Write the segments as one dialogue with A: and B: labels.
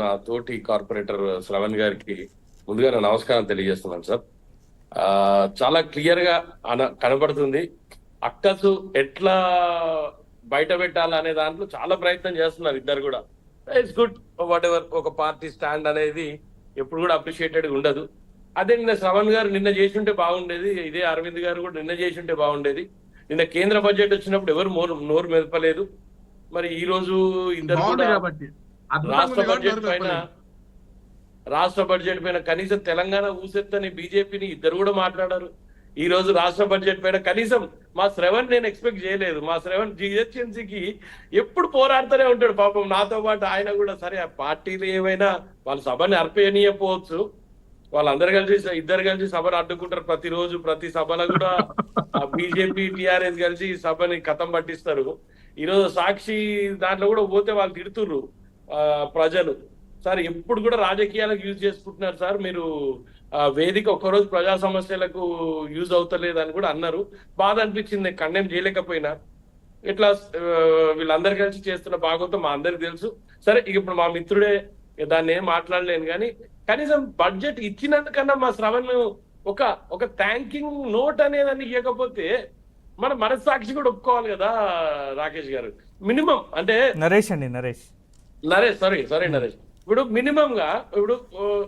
A: నా తోటి కార్పొరేటర్ శ్రవణ్ గారికి ముందుగా నా నమస్కారం తెలియజేస్తున్నాను సార్. ఆ చాలా క్లియర్ గా కనబడుతుంది. అక్కసు ఎట్లా బయట పెట్టాలనే దాంట్లో చాలా ప్రయత్నం చేస్తున్నారు ఇద్దరు కూడా. It's good. వాట్ ఎవర్, ఒక పార్టీ స్టాండ్ అనేది ఎప్పుడు కూడా అప్రిషియేటెడ్ ఉండదు. అదే నిన్న శ్రవణ్ గారు నిన్న చేసి ఉంటే బాగుండేది. ఇదే అరవింద్ గారు కూడా నిన్న చేసి ఉంటే బాగుండేది. నిన్న కేంద్ర బడ్జెట్ వచ్చినప్పుడు ఎవరు నోరు మెదపలేదు. మరి ఈ రోజు ఇద్దరు కూడా రాష్ట్ర బడ్జెట్ పైన కనీసం తెలంగాణ ఊసెత్తని బీజేపీని ఇద్దరు కూడా మాట్లాడారు. ఈ రోజు రాష్ట్ర బడ్జెట్ పైన కనీసం మా శ్రవణ్ నేను ఎక్స్పెక్ట్ చేయలేదు. మా శ్రవణ్ జిహెచ్ఎంసీకి ఎప్పుడు పోరాడుతూనే ఉంటాడు పాపం. నాతో పాటు ఆయన కూడా సరే ఆ పార్టీలు ఏమైనా వాళ్ళ సభని అర్పేయనీయపోవచ్చు, వాళ్ళందరూ కలిసి ఇద్దరు కలిసి సభను అడ్డుకుంటారు. ప్రతిరోజు ప్రతి సభలో కూడా బీజేపీ టిఆర్ఎస్ కలిసి సభని కథం పట్టిస్తారు. ఈరోజు సాక్షి దాంట్లో కూడా పోతే వాళ్ళు తిడుతుర్రు ప్రజలు. సార్ ఎప్పుడు కూడా రాజకీయాలకు యూజ్ చేసుకుంటున్నారు సార్ మీరు. వేదిక ఒక్కరోజు ప్రజా సమస్యలకు యూజ్ అవుతలేదని కూడా అన్నారు. బాధ అనిపించింది, కండెం చేయలేకపోయినా. ఇట్లా వీళ్ళందరూ కలిసి చేస్తున్న భాగవతం మా అందరికి తెలుసు. సరే ఇక ఇప్పుడు మా మిత్రుడే, దాన్ని ఏం మాట్లాడలేను. కానీ కనీసం బడ్జెట్ ఇచ్చినందుకన్నా మా శ్రవణ్ ఒక థ్యాంకింగ్ నోట్ అనేదాన్ని ఇవ్వకపోతే మన మనస్సాక్షి కూడా ఒప్పుకోవాలి కదా రాకేష్ గారు. మినిమం అంటే
B: నరేష్
A: ఇప్పుడు మినిమం గా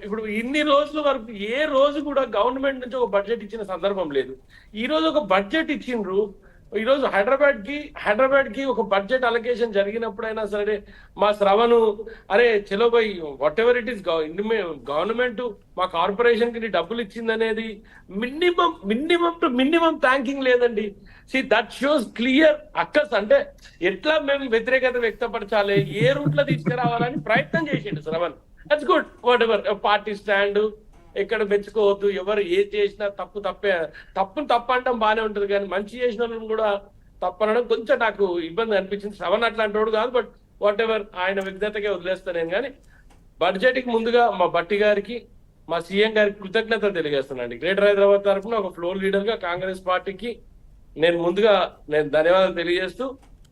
A: ఇప్పుడు ఇన్ని రోజుల వరకు ఏ రోజు కూడా గవర్నమెంట్ నుంచి ఒక బడ్జెట్ ఇచ్చిన సందర్భం లేదు. ఈ రోజు ఒక బడ్జెట్ ఇచ్చిండ్రు. ఈ రోజు హైదరాబాద్ కి ఒక బడ్జెట్ అలొకేషన్ జరిగినప్పుడైనా సరే మా శ్రవణు అరే చలో by what ever it is government మా కార్పొరేషన్ కి డబ్బులు ఇచ్చిందనేది మినిమం థ్యాంకింగ్ లేదండి. సి దట్ షోస్ క్లియర్ అక్కస్ అంటే ఎట్లా మేము వ్యతిరేకత వ్యక్తపరచాలి, ఏ రూట్ లో తీసుకురావాలని ప్రయత్నం చేసిండు Shravan. That's good. What ever party stand ఎక్కడ మెచ్చుకోవద్దు. ఎవరు ఏది చేసినా తప్పును తప్పనడం బాగానే ఉంటుంది, కానీ మంచి చేసిన వాళ్ళని కూడా తప్పనడం కొంచెం నాకు ఇబ్బంది అనిపించింది. శ్రవణ్ అట్లాంటి వాడు కాదు, బట్ వాట్ ఎవర్ ఆయన వ్యక్తిగతకే వదిలేస్తాను నేను. కానీ బడ్జెట్ కి ముందుగా మా బట్టి గారికి, మా సీఎం గారికి కృతజ్ఞతలు తెలియజేస్తున్నాను. గ్రేటర్ హైదరాబాద్ తరఫున ఒక ఫ్లోర్ లీడర్ గా కాంగ్రెస్ పార్టీకి నేను ధన్యవాదాలు తెలియజేస్తూ,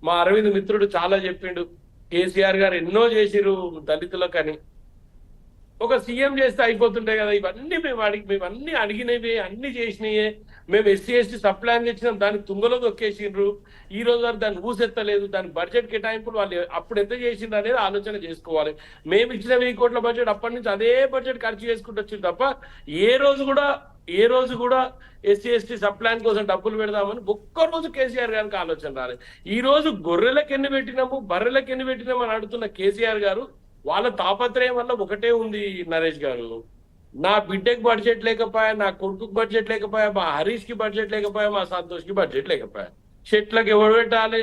A: మా అరవింద్ మిత్రుడు చాలా చెప్పిండు. కేసీఆర్ గారు ఎన్నో చేసిరు దళితులకు అని. ఒక సీఎం చేస్తే అయిపోతుంటాయి కదా. ఇవన్నీ మేము అన్ని అడిగినవే, అన్ని చేసినయే. మేము ఎస్సీ ఎస్టీ సబ్ ప్లాన్ తెచ్చినాం, దానికి తుంగలో దొక్కేసిండ్రు. ఈ రోజు వరకు దాన్ని ఊసెత్తలేదు. దాని బడ్జెట్ కేటాయింపులు వాళ్ళు అప్పుడు ఎంత చేసిండ్రు అనేది ఆలోచన చేసుకోవాలి. మేము ఇచ్చిన 1000 కోట్ల బడ్జెట్ అప్పటి నుంచి అదే బడ్జెట్ ఖర్చు చేసుకుంటూ వచ్చింది తప్ప ఏ రోజు కూడా ఎస్సీ ఎస్టీ సబ్ ప్లాన్ కోసం డబ్బులు పెడదామని ఒక్కరోజు కేసీఆర్ గారికి ఆలోచన రాలేదు. ఈ రోజు గొర్రెలకు ఎన్ని పెట్టినాము, బర్రెలకు ఎన్ని పెట్టినాము అని అడుగుతున్న కేసీఆర్ గారు వాళ్ళ తాపత్రయం వల్ల ఒకటే ఉంది నరేష్ గారు. నా బిడ్డకి బడ్జెట్ లేకపోయా, నా కొడుకుకి బడ్జెట్ లేకపోయా, మా హరీష్ కి బడ్జెట్ లేకపోయా, మా సంతోష్ కి బడ్జెట్ లేకపోయా. చెట్లకు ఎవరు పెట్టాలి,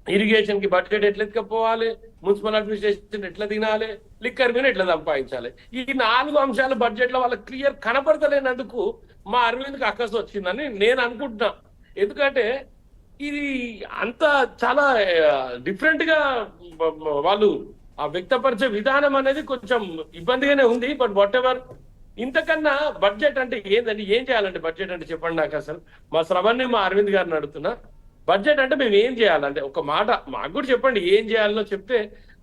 A: ఇరిగేషన్ కి బడ్జెట్ ఎట్లా ఎత్తుకపోవాలి, మున్సిపల్ అడ్మినిస్ట్రేషన్ ఎట్లా తినాలి, లిక్కర్ మీద ఎట్లా సంపాదించాలి, ఈ 4 అంశాలు బడ్జెట్ లో వాళ్ళకి క్లియర్ కనపడతలేనందుకు మా అరవింద్కి అక్కసు వచ్చిందని నేను అనుకుంటున్నా. ఎందుకంటే ఇది అంతా చాలా డిఫరెంట్ గా వాళ్ళు ఆ వ్యక్తపరిచే విధానం అనేది కొంచెం ఇబ్బందిగానే ఉంది. బట్ వాట్ ఎవర్, ఇంతకన్నా బడ్జెట్ అంటే ఏందండి, ఏం చేయాలండి బడ్జెట్ అంటే చెప్పండి నాకు. అసలు మా శ్రవణ్ని, మా అరవింద్ గారిని అడుగుతున్నా, బడ్జెట్ అంటే మేము ఏం చేయాలంటే ఒక మాట మాకు కూడా చెప్పండి. ఏం చేయాలో చెప్తే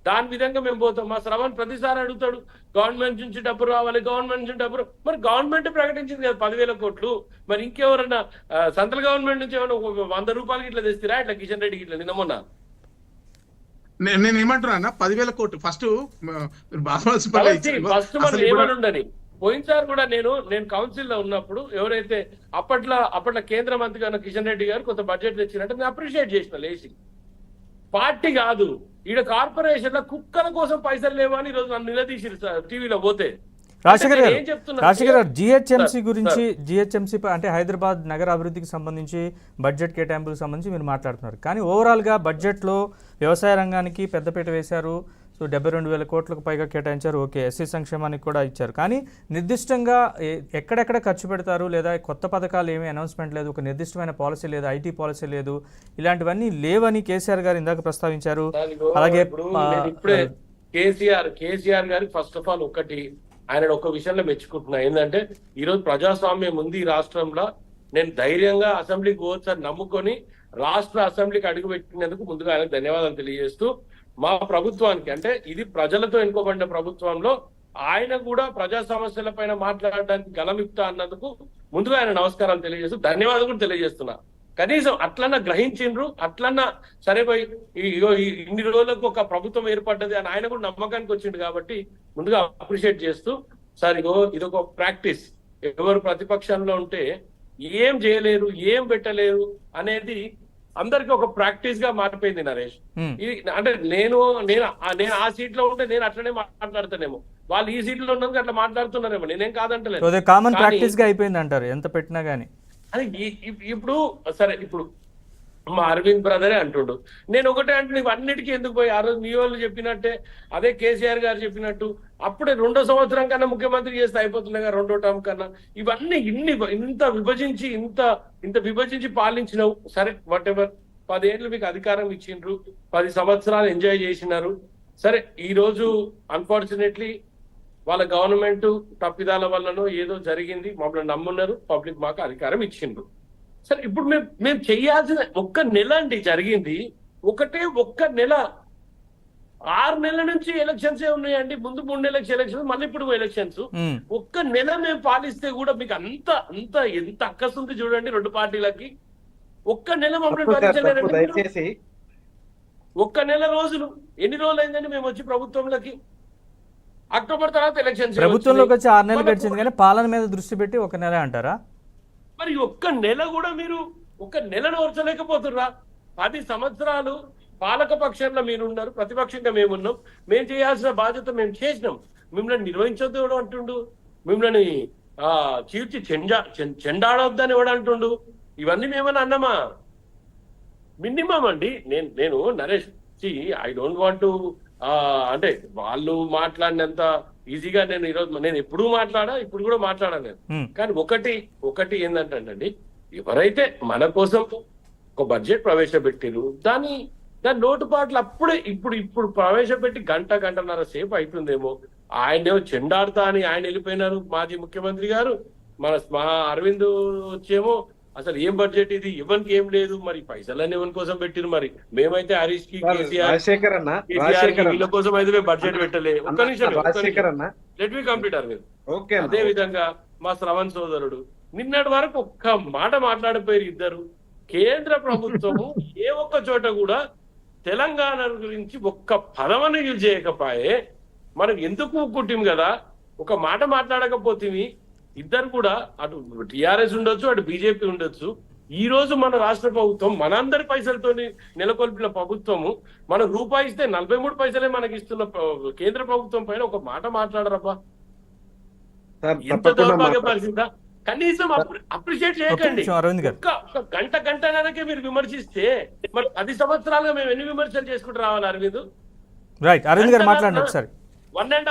A: దాని విధంగా మేము పోతాం. మా శ్రవణ్ ప్రతిసారి అడుగుతాడు గవర్నమెంట్ నుంచి డబ్బు రావాలి, గవర్నమెంట్ నుంచి డబ్బు. మరి గవర్నమెంట్ ప్రకటించింది కదా 10,000 కోట్లు. మరి ఇంకెవరన్నా సెంట్రల్ గవర్నమెంట్ నుంచి ఏమైనా 100 రూపాయలకి ఇట్లా తెస్తారా, ఇట్లా కిషన్ రెడ్డికి ఇట్లా నిన్న మొన్న.
C: నేను ఏమంటున్నా 10,000 కోట్లు ఫస్ట్
A: ఏమనుండని పోయినసారి కూడా నేను కౌన్సిల్ లో ఉన్నప్పుడు ఎవరైతే అప్పట్లో కేంద్ర మంత్రి గారు కిషన్ రెడ్డి గారు కొంత బడ్జెట్ తెచ్చినట్టు నేను అప్రిషియేట్ చేసిన. లేచి పార్టీ కాదు, ఈడ కార్పొరేషన్ లో కుక్కల కోసం పైసలు లేవని ఈరోజు నన్ను నిలదీసి టీవీలో పోతే.
B: రాజశేఖర్ గారు జిహెచ్ఎంసీ అంటే హైదరాబాద్ నగర అభివృద్ధికి సంబంధించి బడ్జెట్ కేటాయింపులకు సంబంధించి మీరు మాట్లాడుతున్నారు. కానీ ఓవరాల్గా బడ్జెట్లో వ్యవసాయ రంగానికి పెద్దపీట వేశారు. సో 72,000 కోట్లకు పైగా కేటాయించారు. ఓకే, ఎస్సీ సంక్షేమానికి కూడా ఇచ్చారు. కానీ నిర్దిష్టంగా ఎక్కడెక్కడ ఖర్చు పెడతారు, లేదా కొత్త పథకాలు ఏమీ అనౌన్స్మెంట్ లేదు, ఒక నిర్దిష్టమైన పాలసీ లేదు, ఐటీ పాలసీ లేదు, ఇలాంటివన్నీ లేవని కేసీఆర్ గారు ఇందాక ప్రస్తావించారు. అలాగే
A: కేసీఆర్ గారికి ఫస్ట్ ఆఫ్ ఆల్ ఆయన ఒక విషయంలో మెచ్చుకుంటున్నా. ఏంటంటే ఈరోజు ప్రజాస్వామ్యం ఉంది ఈ రాష్ట్రంలో. నేను ధైర్యంగా అసెంబ్లీకి పోవచ్చని నమ్ముకొని రాష్ట్ర అసెంబ్లీకి అడుగు పెట్టినందుకు ముందుగా ఆయనకు ధన్యవాదాలు తెలియజేస్తూ, మా ప్రభుత్వానికి, అంటే ఇది ప్రజలతో ఎన్నుకోబడిన ప్రభుత్వంలో ఆయన కూడా ప్రజా సమస్యల పైన మాట్లాడడానికి గలమిప్తా అన్నందుకు ముందుగా ఆయన నమస్కారాలు తెలియజేస్తూ ధన్యవాదాలు కూడా తెలియజేస్తున్నా. కనీసం అట్లన్నా గ్రహించిండ్రు, అట్లన్నా సరే పోయి ఇన్ని రోజులకు ఒక ప్రభుత్వం ఏర్పడ్డది అని ఆయన కూడా నమ్మకానికి వచ్చిండు కాబట్టి ముందుగా అప్రిషియేట్ చేస్తూ, సార్ ఇగో ఇదొక ప్రాక్టీస్, ఎవరు ప్రతిపక్షంలో ఉంటే ఏం చేయలేరు, ఏం పెట్టలేరు అనేది అందరికి ఒక ప్రాక్టీస్ గా మారిపోయింది నరేష్. ఇది అంటే నేను ఆ సీట్ లో ఉంటే నేను అట్లనే మాట్లాడతానేమో, వాళ్ళు ఈ సీట్ లో ఉన్నందుకు అట్లా మాట్లాడుతున్నారేమో, నేనేం కాదంటలేదు.
B: కామన్ ప్రాక్టీస్ గా అయిపోయింది అంటారు ఎంత పెట్టినా గానీ.
A: అది ఇప్పుడు సరే, ఇప్పుడు మా అరవింద్ బ్రదరే అంటుండు, నేను ఒకటే అంటే నువ్వు అన్నిటికీ ఎందుకు పోయి, ఆ రోజు మీ వాళ్ళు చెప్పినట్టే అదే కేసీఆర్ గారు చెప్పినట్టు అప్పుడే 2వ సంవత్సరం కన్నా ముఖ్యమంత్రి చేస్తే అయిపోతున్నాయి కదా 2వ టర్మ్ కన్నా. ఇవన్నీ ఇంత విభజించి పాలించినవు, సరే వాట్ ఎవర్, 10 ఏళ్ళు మీకు అధికారం ఇచ్చిండ్రు, 10 సంవత్సరాలు ఎంజాయ్ చేసినారు. సరే ఈ రోజు అన్ఫార్చునేట్లీ వాళ్ళ గవర్నమెంట్ తప్పిదాల వల్లనో ఏదో జరిగింది, మమ్మల్ని నమ్మున్నారు, పబ్లిక్ మాకు అధికారం ఇచ్చిండ్రు. సరే ఇప్పుడు మేము చెయ్యాల్సిన 1 నెల అండి జరిగింది, ఒక్క నెల. 6 నెలల నుంచి ఎలక్షన్స్ ఉన్నాయండి, ముందు 3 నెలల ఎలక్షన్స్, మళ్ళీ ఇప్పుడు ఎలక్షన్స్. 1 నెల మేము పాలిస్తే కూడా మీకు అంత ఎంత అక్కస్తుంది చూడండి 2 పార్టీలకి. 1 నెల మమ్మల్ని భరించలేరండి.
D: దయచేసి
A: 1 నెల రోజులు, ఎన్ని రోజులు అయిందండి మేము వచ్చి ప్రభుత్వంలోకి? అక్టోబర్ తర్వాత ఎలక్షన్స్.
B: ప్రభుత్వంలోకి వచ్చి 6 నెలలు గడిచింది కానీ పాలన మీద దృష్టి పెట్టి 1 నెల అంటారా?
A: మరి 1 నెల కూడా మీరు 1 నెలను ఓర్చలేకపోతుర్రా? 10 సంవత్సరాలు పాలక పక్షంలో మీరున్నారు, ప్రతిపక్షంగా మేమున్నాం, మేము చేయాల్సిన బాధ్యత మేము చేసినాం. మిమ్మల్ని నిర్వహించొద్దు ఎవడు అంటుండు, మిమ్మల్ని చీల్చి చెండాడొద్దని ఎవడు అంటుండు? ఇవన్నీ మేమని అన్నామా? మినిమం అండి. నేను Naresh, I don't want to అంటే వాళ్ళు మాట్లాడినంత ఈజీగా నేను ఎప్పుడూ మాట్లాడా, ఇప్పుడు కూడా మాట్లాడాను నేను. కానీ ఒకటి ఏంటంటే, ఎవరైతే మన కోసం ఒక బడ్జెట్ ప్రవేశపెట్టిరు, దాని లోటుపాట్లు అప్పుడే ఇప్పుడు ప్రవేశపెట్టి గంటన్నర సేపు అవుతుందేమో, ఆయనేమో చెండాడుతా అని ఆయన వెళ్ళిపోయినారు మాజీ ముఖ్యమంత్రి గారు. మా అరవింద్ వచ్చేమో అసలు ఏం బడ్జెట్ ఇది, ఎవరికి ఏం లేదు, మరి పైసలన్నీ ఎవరి కోసం పెట్టిరు? మరి మేమైతే హరీష్ కి కేసీఆర్ వీళ్ళ కోసం అయితే మేము బడ్జెట్ పెట్టలే. ఒక్క నిమిషం, లెట్ మీ కంప్లీట్ అరవింద్. అదే విధంగా మా శ్రవణ్ సోదరుడు నిన్నటి వరకు ఒక్క మాట మాట్లాడిపోయారు ఇద్దరు. కేంద్ర ప్రభుత్వము ఏ ఒక్క చోట కూడా తెలంగాణ గురించి ఒక్క పదమని యూజ్ చేయకపోయే, మనం ఎందుకు కుట్టిం కదా, ఒక మాట మాట్లాడకపోతే ఇద్దరు కూడా, అటు టిఆర్ఎస్ ఉండొచ్చు, అటు బీజేపీ ఉండొచ్చు. ఈ రోజు మన రాష్ట్ర ప్రభుత్వం మనందరి పైసలతో నెలకొల్పిన ప్రభుత్వము, మన రూపాయి ఇస్తే 43 పైసలే మనకి ఇస్తున్న కేంద్ర ప్రభుత్వం పైన ఒక మాట మాట్లాడరబ్బా, ఎంత దౌర్భాగ్య పరిస్థితి. కనీసం అప్రిషియేట్ చేయకండి. ఒక గంటన్నరకే మీరు విమర్శిస్తే మరి 10 సంవత్సరాలుగా మేము ఎన్ని విమర్శలు చేసుకుంటూ రావాలి అరవింద్?
B: రైట్, అరవింద్ గారు మాట్లాడండి ఒకసారి.
A: 1.5